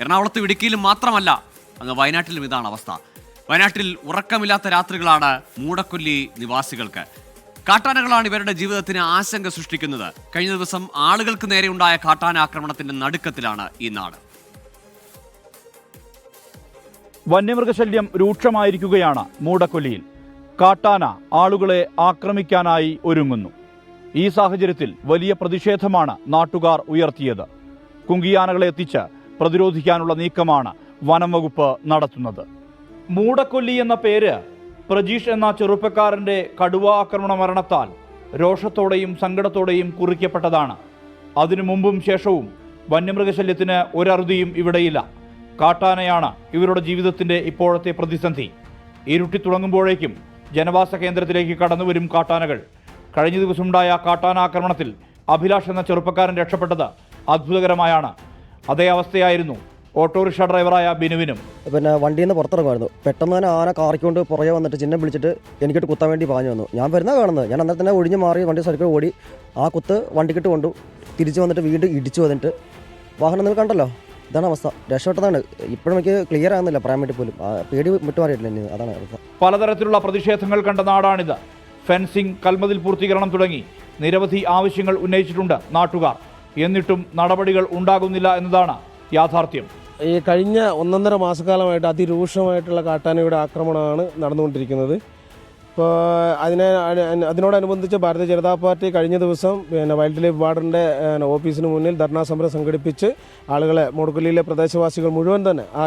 എറണാകുളത്തും ഇടുക്കിയിലും മാത്രമല്ല, അങ്ങ് വയനാട്ടിലും ഇതാണ് അവസ്ഥ. വയനാട്ടിൽ ഉറക്കമില്ലാത്ത രാത്രികളാണ് മൂടക്കൊല്ലി നിവാസികൾക്ക്. കാട്ടാനകളാണ് ഇവരുടെ ജീവിതത്തിന് ആശങ്ക സൃഷ്ടിക്കുന്നത്. കഴിഞ്ഞ ദിവസം ആളുകൾക്ക് നേരെയുണ്ടായ കാട്ടാന ആക്രമണത്തിന്റെ നടുക്കത്തിലാണ് ഈ നാട്. വന്യമൃഗശല്യം രൂക്ഷമായിരിക്കുകയാണ് മൂടക്കൊല്ലിയിൽ. കാട്ടാന ആളുകളെ ആക്രമിക്കാനായി ഒരുങ്ങുന്നു. ഈ സാഹചര്യത്തിൽ വലിയ പ്രതിഷേധമാണ് നാട്ടുകാർ ഉയർത്തിയത്. കുങ്കിയാനകളെ എത്തിച്ച് പ്രതിരോധിക്കാനുള്ള നീക്കമാണ് വനം വകുപ്പ് നടത്തുന്നത്. മൂടക്കൊല്ലി എന്ന പേര് പ്രജീഷ് എന്ന ചെറുപ്പക്കാരൻ്റെ കടുവ ആക്രമണ മരണത്താൽ രോഷത്തോടെയും സങ്കടത്തോടെയും കുറിക്കപ്പെട്ടതാണ്. അതിനു മുമ്പും ശേഷവും വന്യമൃഗശല്യത്തിന് ഒരറുതിയും ഇവിടെയില്ല. കാട്ടാനയാണ് ഇവരുടെ ജീവിതത്തിൻ്റെ ഇപ്പോഴത്തെ പ്രതിസന്ധി. ഇരുട്ടി തുടങ്ങുമ്പോഴേക്കും ജനവാസ കേന്ദ്രത്തിലേക്ക് കടന്നുവരും കാട്ടാനകൾ. കഴിഞ്ഞ ദിവസമുണ്ടായ കാട്ടാനാക്രമണത്തിൽ അഭിലാഷ് എന്ന ചെറുപ്പക്കാരൻ രക്ഷപ്പെട്ടത് അത്ഭുതകരമായാണ്. അതേ അവസ്ഥയായിരുന്നു ഓട്ടോറിക്ഷ ഡ്രൈവറായ ബിനുവിനും. പിന്നെ വണ്ടിയിൽ നിന്ന് പുറത്തിറങ്ങുമായിരുന്നു. പെട്ടെന്ന് തന്നെ ആന കാറിക്കൊണ്ട് പുറകെ വന്നിട്ട് ചിഹ്നം വിളിച്ചിട്ട് എനിക്കിട്ട് കുത്താൻ വേണ്ടി പാഞ്ഞു വന്നു. ഞാൻ വരുന്ന കാണുന്നത്. ഞാൻ അന്നേരം തന്നെ ഒഴിഞ്ഞ് മാറി വണ്ടി സൈക്കിൾ ഓടി ആ കുത്ത് വണ്ടിക്കിട്ട് കൊണ്ടു. തിരിച്ച് വന്നിട്ട് വീണ്ടും ഇടിച്ചു വന്നിട്ട് വാഹനം നിങ്ങൾ കണ്ടല്ലോ. ഇതാണ് അവസ്ഥ. രക്ഷപ്പെട്ടതാണ്. ഇപ്പോഴും എനിക്ക് ക്ലിയർ ആകുന്നില്ല പറയാൻ വേണ്ടി പോലും. പേടി വിട്ടുമാറിയിട്ടില്ല. ഇനി അതാണ് അവസ്ഥ. പലതരത്തിലുള്ള പ്രതിഷേധങ്ങൾ കണ്ട നാടാണിത്. ഫെൻസിംഗ്, കൽമതിൽ പൂർത്തീകരണം തുടങ്ങി നിരവധി ആവശ്യങ്ങൾ ഉന്നയിച്ചിട്ടുണ്ട് നാട്ടുകാർ. എന്നിട്ടും നടപടികൾ ഉണ്ടാകുന്നില്ല എന്നതാണ് യാഥാർത്ഥ്യം. ഈ കഴിഞ്ഞ 1.5 മാസക്കാലമായിട്ട് അതിരൂക്ഷമായിട്ടുള്ള കാട്ടാനയുടെ ആക്രമണമാണ് നടന്നുകൊണ്ടിരിക്കുന്നത്. ഇപ്പോൾ അതിനോടനുബന്ധിച്ച് ഭാരതീയ ജനതാ പാർട്ടി കഴിഞ്ഞ ദിവസം വൈൽഡ് ലൈഫ് വാർഡൻ്റെ ഓഫീസിന് മുന്നിൽ ധർണാ സമരം സംഘടിപ്പിച്ച് ആളുകളെ മൂടക്കൊല്ലിയിലെ പ്രദേശവാസികൾ മുഴുവൻ തന്നെ ആ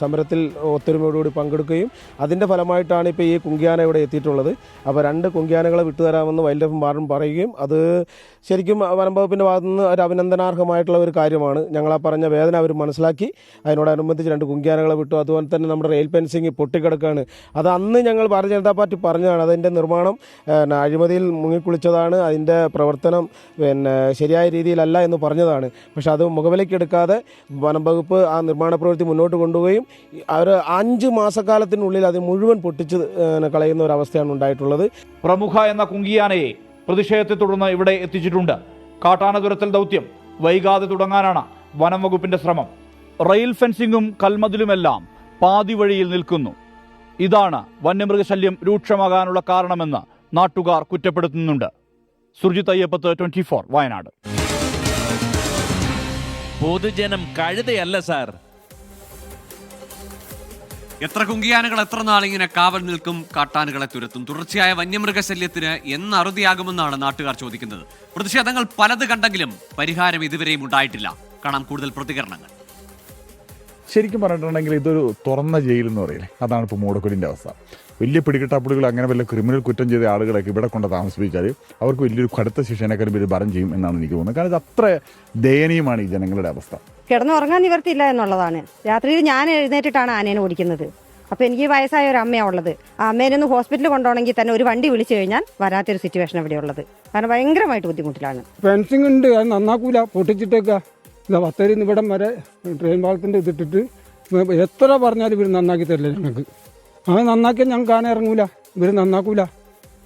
സമരത്തിൽ ഒത്തൊരുമയോടുകൂടി പങ്കെടുക്കുകയും അതിൻ്റെ ഫലമായിട്ടാണ് ഇപ്പോൾ ഈ കുങ്കിയാന ഇവിടെ എത്തിയിട്ടുള്ളത്. അപ്പോൾ 2 കുങ്കിയാനകളെ വിട്ടുതരാമെന്ന് വൈൽഡ് ലൈഫ് വാർഡൻ പറയുകയും അത് ശരിക്കും വനം വകുപ്പിൻ്റെ ഭാഗത്തു നിന്ന് ഒരു അഭിനന്ദനാർഹമായിട്ടുള്ള ഒരു കാര്യമാണ്. ഞങ്ങളാ പറഞ്ഞ വേദന അവർ മനസ്സിലാക്കി അതിനോടനുബന്ധിച്ച് 2 കുങ്കിയാനകളെ വിട്ടു. അതുപോലെ തന്നെ നമ്മുടെ റെയിൽ ഫെൻസിങ് പൊട്ടിക്കിടക്കുകയാണ്. അത് അന്ന് ഞങ്ങൾ ഭാരതീയ ജനതാ പാർട്ടി പറഞ്ഞതാണ്. അതിൻ്റെ നിർമ്മാണം അഴിമതിയിൽ മുങ്ങിക്കുളിച്ചതാണ്. അതിൻ്റെ പ്രവർത്തനം ശരിയായ രീതിയിലല്ല എന്ന് പറഞ്ഞതാണ്. പക്ഷെ അത് മുഖവിലയ്ക്കെടുക്കാതെ വനം വകുപ്പ് ആ നിർമ്മാണ പ്രവൃത്തി മുന്നോട്ട് കൊണ്ടുപോവുകയും അവർ 5 മാസക്കാലത്തിനുള്ളിൽ അത് മുഴുവൻ പൊട്ടിച്ച് കളയുന്ന ഒരു അവസ്ഥയാണ് ഉണ്ടായിട്ടുള്ളത്. പ്രമുഖ എന്ന കുങ്കിയാനയെ പ്രതിഷേധത്തെ തുടർന്ന് ഇവിടെ എത്തിച്ചിട്ടുണ്ട്. കാട്ടാന തുരത്തൽ ദൗത്യം വൈകാതെ തുടങ്ങാനാണ് വനം വകുപ്പിന്റെ ശ്രമം. റെയിൽ ഫെൻസിങ്ങും കൽമതിലുമെല്ലാം പാതി വഴിയിൽ നിൽക്കുന്നു. ഇതാണ് വന്യമൃഗശല്യം രൂക്ഷമാകാനുള്ള കാരണമെന്ന് നാട്ടുകാർ കുറ്റപ്പെടുത്തുന്നുണ്ട്. സുർജിത് അയ്യപ്പത്ത്, 24 വയനാട്. പൊതുജനം കഴുതയല്ല സാർ. എത്ര കുങ്കിയാനകൾ എത്ര നാളിങ്ങനെ കാവൽ നിൽക്കും, കാട്ടാനകളെ തുരത്തും? തുടർച്ചയായ വന്യമൃഗശല്യത്തിന് എന്നറുതിയാകുമെന്നാണ് നാട്ടുകാർ ചോദിക്കുന്നത്. പ്രതിഷേധങ്ങൾ പലത് കണ്ടെങ്കിലും പരിഹാരം ഇതുവരെയും ഉണ്ടായിട്ടില്ല. കാണാം കൂടുതൽ പ്രതികരണങ്ങൾ. ശരിക്കും പറഞ്ഞിട്ടുണ്ടെങ്കിൽ ഇതൊരു തുറന്ന ജയിൽ എന്ന് പറയില്ലേ, അതാണ് ഇപ്പോൾ മൂടക്കൊല്ലിൻ്റെ അവസ്ഥ. വലിയ പിടികിട്ടാപ്പുള്ളികൾ അങ്ങനെ വല്ല ക്രിമിനൽ കുറ്റം ചെയ്ത ആളുകളൊക്കെ ഇവിടെ കൊണ്ട് താമസിപ്പിച്ചാൽ അവർക്ക് വലിയൊരു കടുത്ത ശിക്ഷേനേക്കാളും വലിയ ഭരം ചെയ്യും എന്നാണ് എനിക്ക് തോന്നുന്നത്. കാരണം ഇത് അത്ര ദയനീയമാണ് ഈ ജനങ്ങളുടെ അവസ്ഥ. കിടന്നുറങ്ങാൻ നിവർത്തിയില്ല എന്നുള്ളതാണ്. രാത്രിയിൽ ഞാൻ എഴുന്നേറ്റിട്ടാണ് ആനേനെ ഓടിക്കുന്നത്. അപ്പോൾ എനിക്ക് വയസ്സായ ഒരു അമ്മയാണ് ഉള്ളത്. ആ അമ്മേനെ ഒന്ന് ഹോസ്പിറ്റലിൽ കൊണ്ടുപോകണമെങ്കിൽ തന്നെ ഒരു വണ്ടി വിളിച്ചു കഴിഞ്ഞാൽ വരാത്തൊരു സിറ്റുവേഷൻ ഇവിടെ ഉള്ളത്. കാരണം ഭയങ്കരമായിട്ട് ബുദ്ധിമുട്ടിലാണ്. ഫെൻസിങ് ഉണ്ട്, അത് നന്നാക്കൂല, പൊട്ടിച്ചിട്ടേക്കുക. ഇതാ ബത്തേരി ഇവിടം വരെ ട്രെയിൻ പാളത്തിൻ്റെ ഇതിട്ടിട്ട് എത്ര പറഞ്ഞാലും ഇവർ നന്നാക്കി തരില്ല ഞങ്ങൾക്ക്. അത് നന്നാക്കിയാൽ ഞങ്ങൾക്ക് ആന ഇറങ്ങൂല, ഇവർ നന്നാക്കൂല.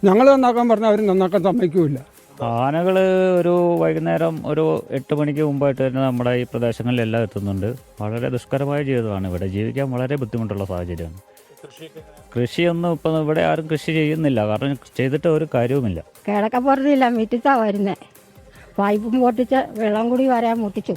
ഞങ്ങൾ നന്നാക്കാൻ പറഞ്ഞാൽ അവർ നന്നാക്കാൻ സമ്മതിക്കൂല. ആനകൾ ഒരു വൈകുന്നേരം ഒരു 8 മണിക്ക് മുമ്പായിട്ട് തന്നെ നമ്മുടെ ഈ പ്രദേശങ്ങളിലെല്ലാം എത്തുന്നുണ്ട്. വളരെ ദുഷ്കരമായ ജീവിതമാണ്. ഇവിടെ ജീവിക്കാൻ വളരെ ബുദ്ധിമുട്ടുള്ള സാഹചര്യമാണ്. കൃഷിയൊന്നും ഇപ്പം ഇവിടെ ആരും കൃഷി ചെയ്യുന്നില്ല. കാരണം ചെയ്തിട്ട് ഒരു കാര്യവുമില്ല. കിടക്കപ്പുറത്തില്ല, മിറ്റിച്ചാ വരുന്നേ. പൈപ്പും പൊട്ടിച്ച് വെള്ളം കൂടി വരാൻ മുട്ടിച്ചു.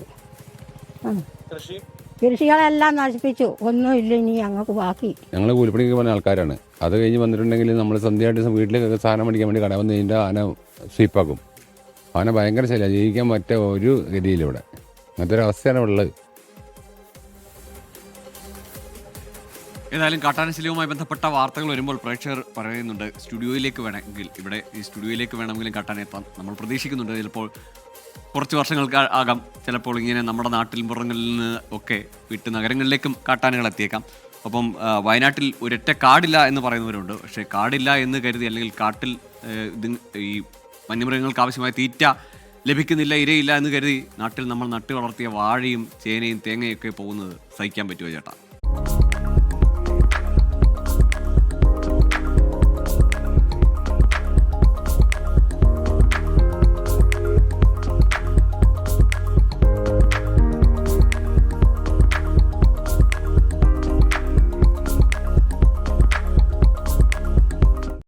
കൃഷികളെല്ലാം നശിപ്പിച്ചു. ഒന്നുമില്ല ഇനി ഞങ്ങൾക്ക് ബാക്കി. ഞങ്ങൾ കൂലിപ്പണിക്ക് പറഞ്ഞ ആൾക്കാരാണ്. അത് കഴിഞ്ഞ് വന്നിട്ടുണ്ടെങ്കിൽ നമ്മൾ സന്ധ്യയായിട്ട് വീട്ടിലേക്ക് സാധനം മേടിക്കാൻ വേണ്ടി കട വന്ന് കഴിഞ്ഞാൽ ആന സ്വീപ്പാക്കും. ആന ഭയങ്കര ശല്യം. ജീവിക്കാൻ മറ്റ ഒരു ഗതിയിലിവിടെ അങ്ങനത്തൊരവസ്ഥയാണ് ഉള്ളത്. ഏതായാലും കാട്ടാനശല്യവുമായി ബന്ധപ്പെട്ട വാർത്തകൾ വരുമ്പോൾ പ്രേക്ഷകർ പറയുന്നുണ്ട് സ്റ്റുഡിയോയിലേക്ക് വേണമെങ്കിൽ, ഇവിടെ ഈ സ്റ്റുഡിയോയിലേക്ക് വേണമെങ്കിലും കാട്ടാന എത്താൻ നമ്മൾ പ്രതീക്ഷിക്കുന്നുണ്ട്. ചിലപ്പോൾ കുറച്ച് വർഷങ്ങൾക്ക് ആകാം. ചിലപ്പോൾ ഇങ്ങനെ നമ്മുടെ നാട്ടിൽ പുറങ്ങളിൽ നിന്ന് ഒക്കെ വിട്ട് നഗരങ്ങളിലേക്കും കാട്ടാനകൾ എത്തിയേക്കാം. അപ്പം വയനാട്ടിൽ ഒരൊറ്റ കാടില്ല എന്ന് പറയുന്നവരുണ്ട്. പക്ഷേ കാടില്ല എന്ന് കരുതി, അല്ലെങ്കിൽ കാട്ടിൽ ഈ വന്യമൃഗങ്ങൾക്ക് ആവശ്യമായ തീറ്റ ലഭിക്കുന്നില്ല, ഇരയില്ല എന്ന് കരുതി നാട്ടിൽ നമ്മൾ നട്ടു വളർത്തിയ വാഴയും ചേനയും തേങ്ങയൊക്കെ പോകുന്നത് സഹിക്കാൻ പറ്റുമോ ചേട്ടാ?